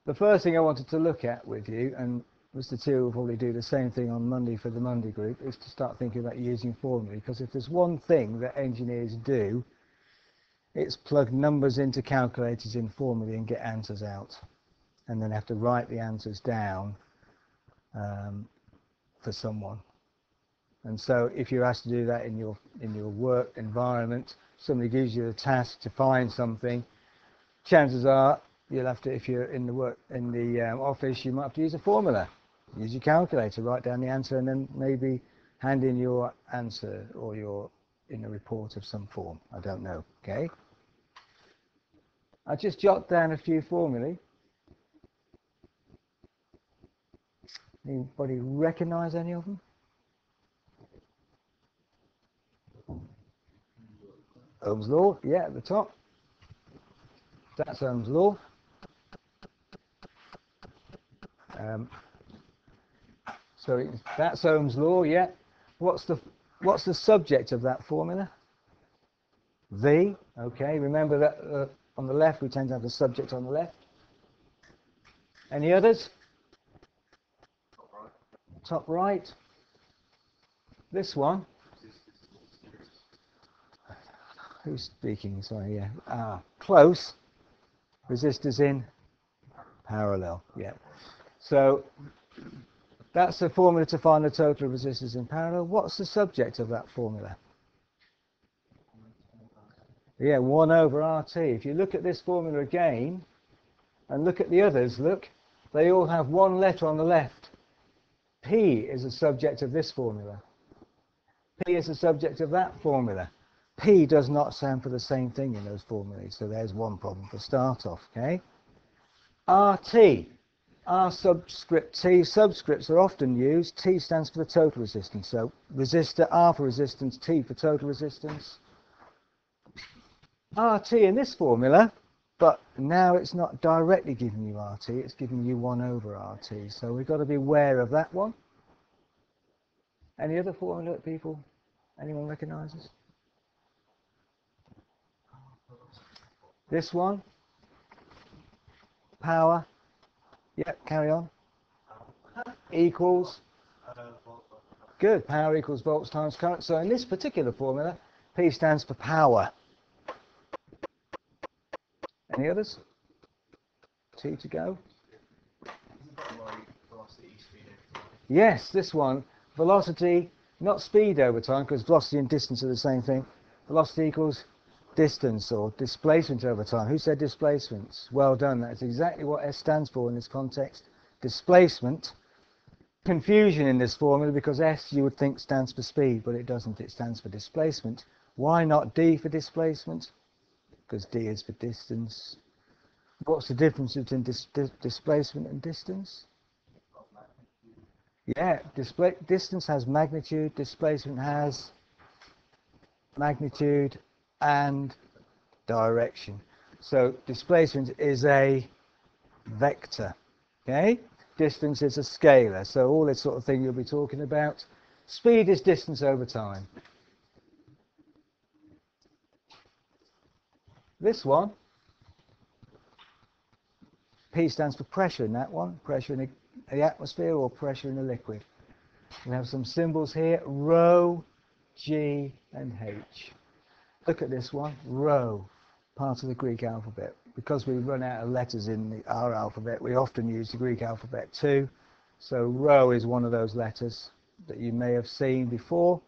The first thing I wanted to look at with you, and Mr. Teal will probably do the same thing on Monday for the Monday group, is to start thinking about using formulae. Because if there's one thing that engineers do, it's plug numbers into calculators in formulae and get answers out, and then have to write the answers down for someone. And so if you're asked to do that in your work environment, somebody gives you a task to find something, chances are you'll have to, if you're in the office, you might have to use a formula. Use your calculator, write down the answer, and then maybe hand in your answer or in a report of some form. I don't know. Okay. I just jot down a few formulae. Anybody recognise any of them? Ohm's law, yeah, at the top. That's Ohm's law. So that's Ohm's law, yeah. What's the subject of that formula? V. Okay, remember that on the left we tend to have the subject on the left. Any others? Top right. This one. Who's speaking? Sorry, yeah. Close. Resistors in parallel. Yeah. So that's the formula to find the total of resistors in parallel. What's the subject of that formula? Yeah, 1 over RT. If you look at this formula again and look at the others, look, they all have one letter on the left. P is the subject of this formula. P is the subject of that formula. P does not stand for the same thing in those formulae, so there's one problem for start off, okay? RT, R subscript T, subscripts are often used. T stands for the total resistance, so resistor, R for resistance, T for total resistance. RT in this formula, but now it's not directly giving you RT, it's giving you 1 over RT, so we've got to be aware of that one. Any other formula that anyone recognises? This one, power, yeah, carry on, equals, good, power equals volts times current. So in this particular formula, P stands for power. Any others? T to go. Yes, this one, velocity, not speed over time, because velocity and distance are the same thing. Velocity equals distance or displacement over time. Who said displacement? Well done. That's exactly what S stands for in this context. Displacement. Confusion in this formula because S you would think stands for speed, but it doesn't. It stands for displacement. Why not D for displacement? Because D is for distance. What's the difference between displacement and distance? Yeah, distance has magnitude, displacement has magnitude and direction. So displacement is a vector, okay? Distance is a scalar, so all this sort of thing you'll be talking about. Speed is distance over time. This one, P stands for pressure in that one, pressure in the atmosphere or pressure in a liquid. We have some symbols here, rho, G and H. Look at this one, rho, part of the Greek alphabet. Because we run out of letters in our alphabet, we often use the Greek alphabet too. So rho is one of those letters that you may have seen before.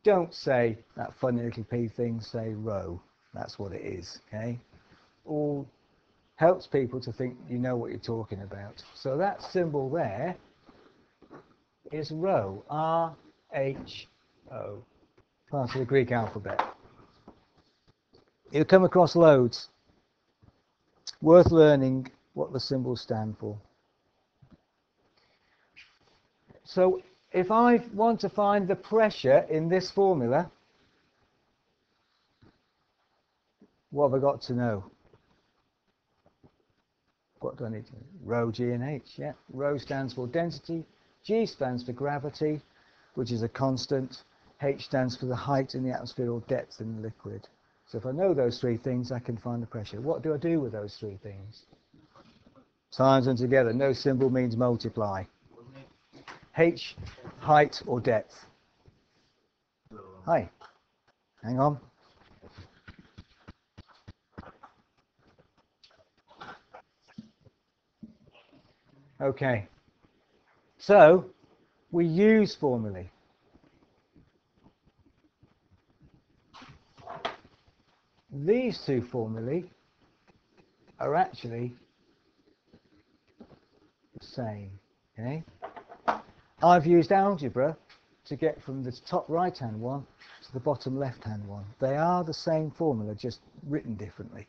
Don't say that funny little P thing, say rho. That's what it is, okay? All helps people to think you know what you're talking about. So that symbol there is rho, R-H-O. Part of the Greek alphabet. You'll come across loads. Worth learning what the symbols stand for. So if I want to find the pressure in this formula, what have I got to know? What do I need to know? Rho, G and H, yeah. Rho stands for density, G stands for gravity, which is a constant, H stands for the height in the atmosphere or depth in the liquid. So if I know those three things, I can find the pressure. What do I do with those three things? Times them together. No symbol means multiply. H, height or depth. Hi. Hang on. Okay. So we use formulae. These two formulae are actually the same. Okay? I've used algebra to get from the top right-hand one to the bottom left-hand one. They are the same formula, just written differently.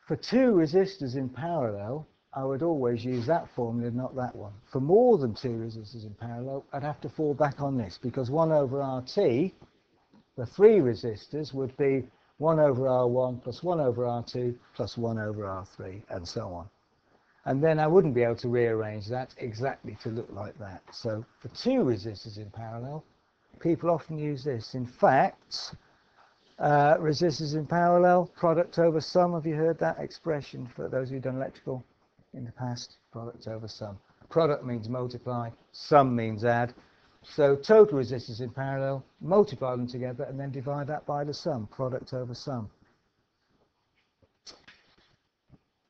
For two resistors in parallel, I would always use that formula, not that one. For more than two resistors in parallel, I'd have to fall back on this, because 1 over RT, the three resistors, would be 1 over R1 plus 1 over R2 plus 1 over R3, and so on. And then I wouldn't be able to rearrange that exactly to look like that. So for two resistors in parallel, people often use this. In fact, resistors in parallel, product over sum. Have you heard that expression for those who've done electrical in the past? Product over sum. Product means multiply, sum means add. So total resistors in parallel, multiply them together and then divide that by the sum, product over sum.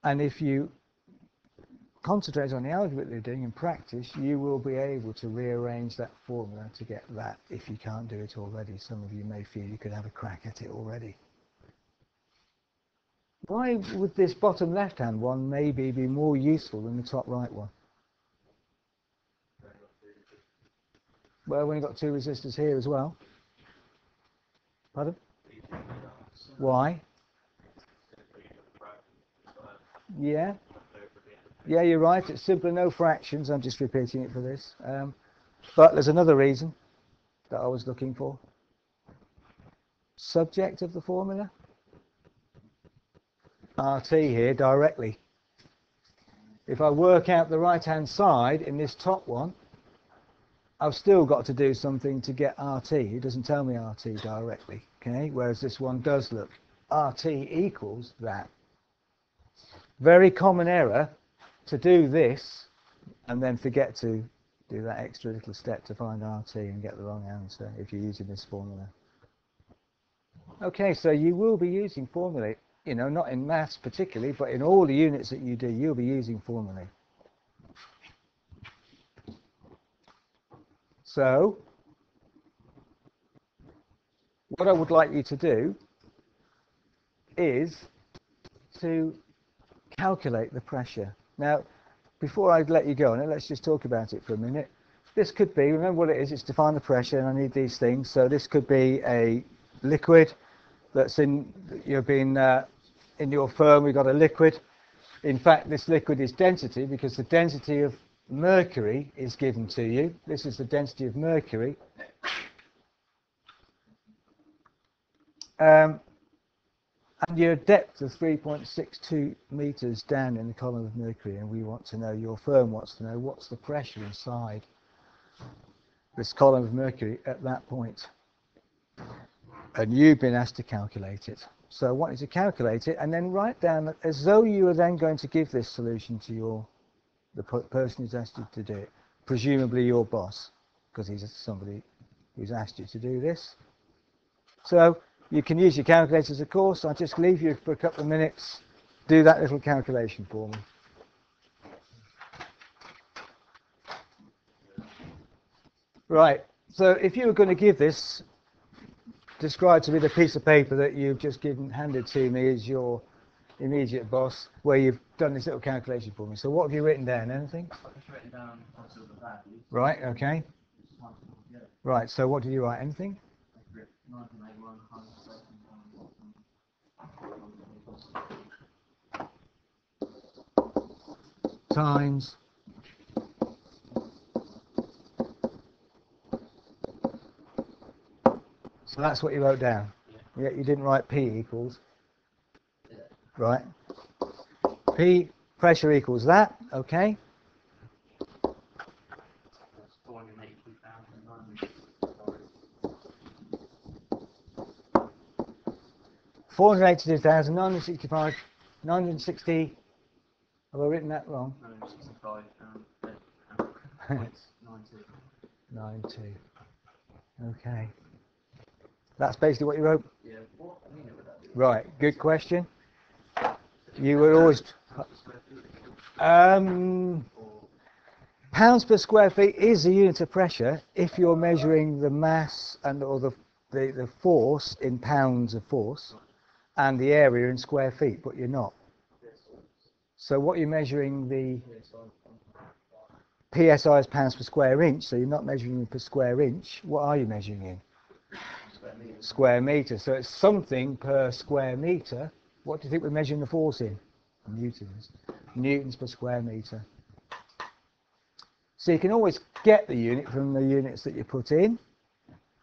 And if you concentrate on the algebra that you're doing in practice, you will be able to rearrange that formula to get that if you can't do it already. Some of you may feel you could have a crack at it already. Why would this bottom left-hand one maybe be more useful than the top right one? Well, we've got two resistors here as well. Pardon? Why? Yeah. Yeah, you're right. It's simpler, no fractions. I'm just repeating it for this. But there's another reason that I was looking for. Subject of the formula. RT here directly. If I work out the right-hand side in this top one, I've still got to do something to get RT. It doesn't tell me RT directly, okay? Whereas this one does look. RT equals that. Very common error to do this and then forget to do that extra little step to find RT and get the wrong answer if you're using this formula. Okay, so you will be using formulae, you know, not in maths particularly, but in all the units that you do, you'll be using formulae. So, what I would like you to do is to calculate the pressure. Now, before I let you go on it, let's just talk about it for a minute. This could be, remember what it is, it's to find the pressure, and I need these things. So this could be a liquid that's in, you've been in your firm, we've got a liquid. In fact, this liquid is density because the density of mercury is given to you. This is the density of mercury. And your depth of 3.62 meters down in the column of mercury, and we want to know, your firm wants to know, what's the pressure inside this column of mercury at that point. And you've been asked to calculate it. So I want you to calculate it and then write down as though you are then going to give this solution to the person who's asked you to do it, presumably your boss, because he's somebody who's asked you to do this. So you can use your calculators, of course. I'll just leave you for a couple of minutes. Do that little calculation for me. Right. So if you were going to give this, describe to me the piece of paper that you've just handed to me as your immediate boss, where you've done this little calculation for me. So what have you written down? Anything? I've just written down obviously the value. Right. Okay. Right. So what did you write? Anything? 1981 times so that's what you wrote down. Yeah, you didn't write P equals. Yeah. Right. P pressure equals that. Okay. That's 482,900. 482,965, 960. Have I written that wrong? 165 90. 92. Okay. That's basically what you wrote? Yeah, what unit would that be? Right, good question. You were always... Pounds per square feet is a unit of pressure if you're measuring the mass and or the force in pounds of force and the area in square feet, but you're not. So what you're measuring, the PSI is pounds per square inch, so you're not measuring per square inch. What are you measuring in? Square metre. So it's something per square metre. What do you think we're measuring the force in? Newtons. Newtons per square metre. So you can always get the unit from the units that you put in.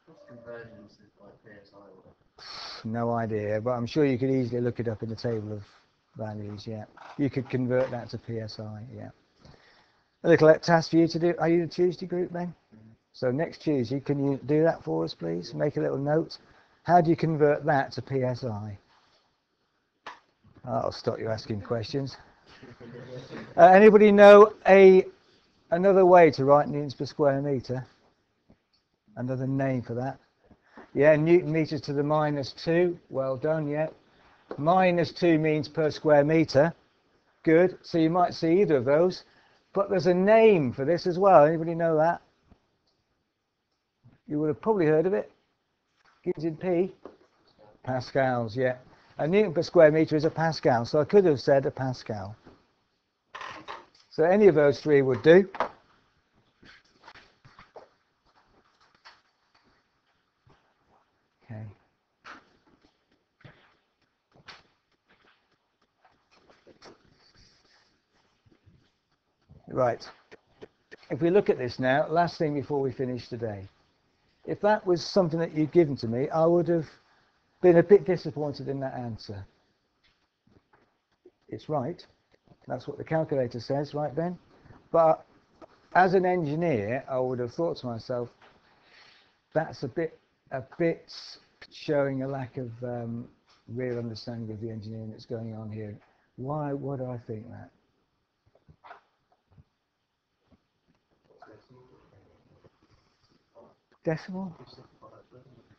What's conversions like PSI? No idea, but I'm sure you could easily look it up in the table of values, yeah. You could convert that to PSI, yeah. A little task for you to do. Are you in a Tuesday group then? So next Tuesday, can you do that for us, please? Make a little note. How do you convert that to PSI? I'll stop you asking questions. Anybody know another way to write newtons per square metre? Another name for that? Yeah, Newton meters to the -2. Well done, yeah. -2 means per square metre. Good. So you might see either of those. But there's a name for this as well. Anybody know that? You would have probably heard of it. Begins in P. Pascals, yeah. A Newton per square metre is a Pascal. So I could have said a Pascal. So any of those three would do. Okay. Right. If we look at this now, last thing before we finish today. If that was something that you'd given to me, I would have been a bit disappointed in that answer. It's right. That's what the calculator says, right, Ben? But as an engineer, I would have thought to myself, that's a bit showing a lack of real understanding of the engineering that's going on here. Why would I think that? Decimal?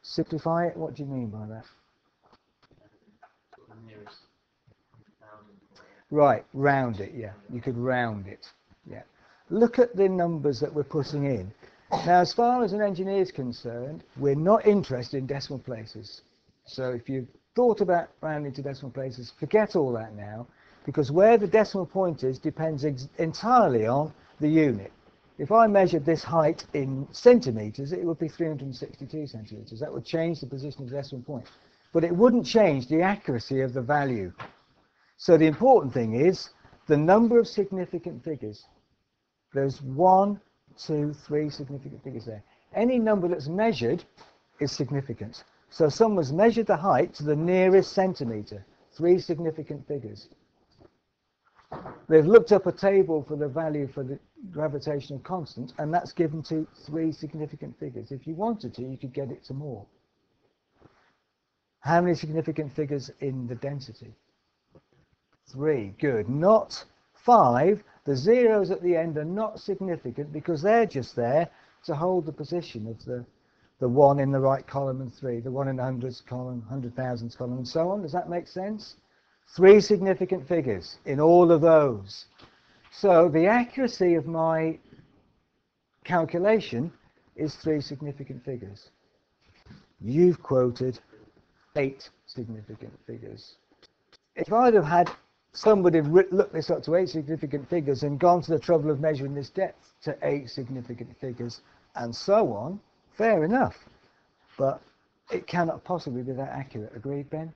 Simplify it? What do you mean by that? Right, round it, yeah. You could round it, yeah. Look at the numbers that we're putting in. Now, as far as an engineer is concerned, we're not interested in decimal places. So if you've thought about rounding to decimal places, forget all that now, because where the decimal point is depends entirely on the unit. If I measured this height in centimetres, it would be 362 centimetres. That would change the position of the decimal point. But it wouldn't change the accuracy of the value. So the important thing is the number of significant figures. There's 1, 2, 3 significant figures there. Any number that's measured is significant. So someone's measured the height to the nearest centimetre. 3 significant figures. They've looked up a table for the value for the gravitational constant, and that's given to 3 significant figures. If you wanted to, you could get it to more. How many significant figures in the density? 3. Good. Not 5. The zeros at the end are not significant because they're just there to hold the position of the 1 in the right column and 3, the 1 in the hundreds column, 100,000s column, and so on. Does that make sense? 3 significant figures in all of those. So the accuracy of my calculation is 3 significant figures. You've quoted 8 significant figures. If I'd have had somebody looked this up to 8 significant figures and gone to the trouble of measuring this depth to 8 significant figures and so on, fair enough. But it cannot possibly be that accurate. Agreed, Ben?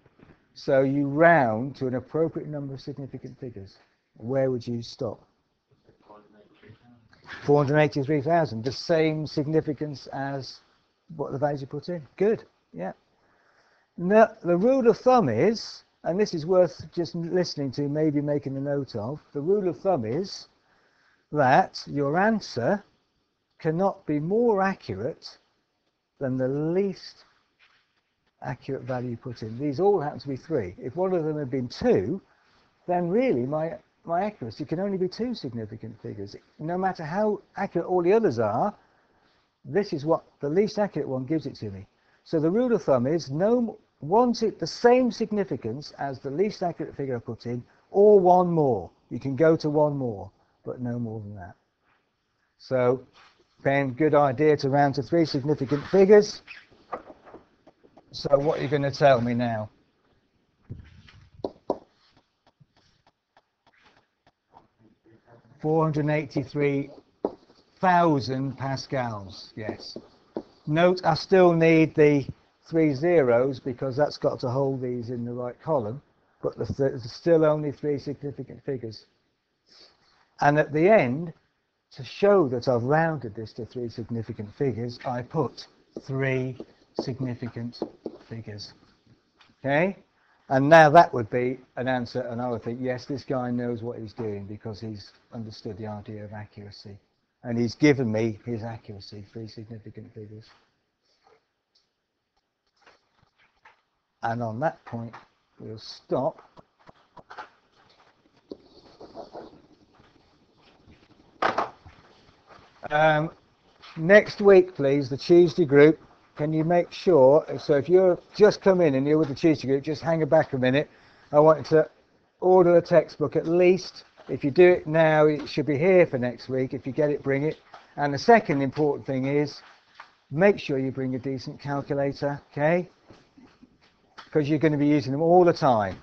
So you round to an appropriate number of significant figures. Where would you stop? 483,000. The same significance as what the values you put in. Good. Yeah. Now, the rule of thumb is, and this is worth just listening to, maybe making a note of, the rule of thumb is that your answer cannot be more accurate than the least accurate value put in. These all happen to be 3. If one of them had been 2, then really my accuracy can only be 2 significant figures. No matter how accurate all the others are, this is what the least accurate one gives it to me. So the rule of thumb is want it the same significance as the least accurate figure I put in, or one more. You can go to one more, but no more than that. So, Ben, good idea to round to 3 significant figures. So what are you going to tell me now? $483,000 pascals, yes. Note I still need the 3 zeros because that's got to hold these in the right column, but there's still only 3 significant figures. And at the end, to show that I've rounded this to 3 significant figures, I put 3 significant figures. Okay? And now that would be an answer, and I would think, yes, this guy knows what he's doing because he's understood the idea of accuracy. And he's given me his accuracy, 3 significant figures. And on that point, we'll stop. Next week, please, the Tuesday group. Can you make sure, so if you're just come in and you're with the Tuesday group, just hang back a minute. I want you to order a textbook at least. If you do it now, it should be here for next week. If you get it, bring it. And the second important thing is, make sure you bring a decent calculator, okay? Because you're going to be using them all the time.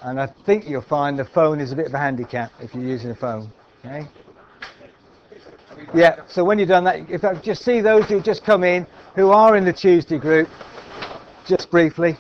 And I think you'll find the phone is a bit of a handicap if you're using a phone, okay? Yeah, so when you've done that, if I just see those who just come in, who are in the Tuesday group, just briefly.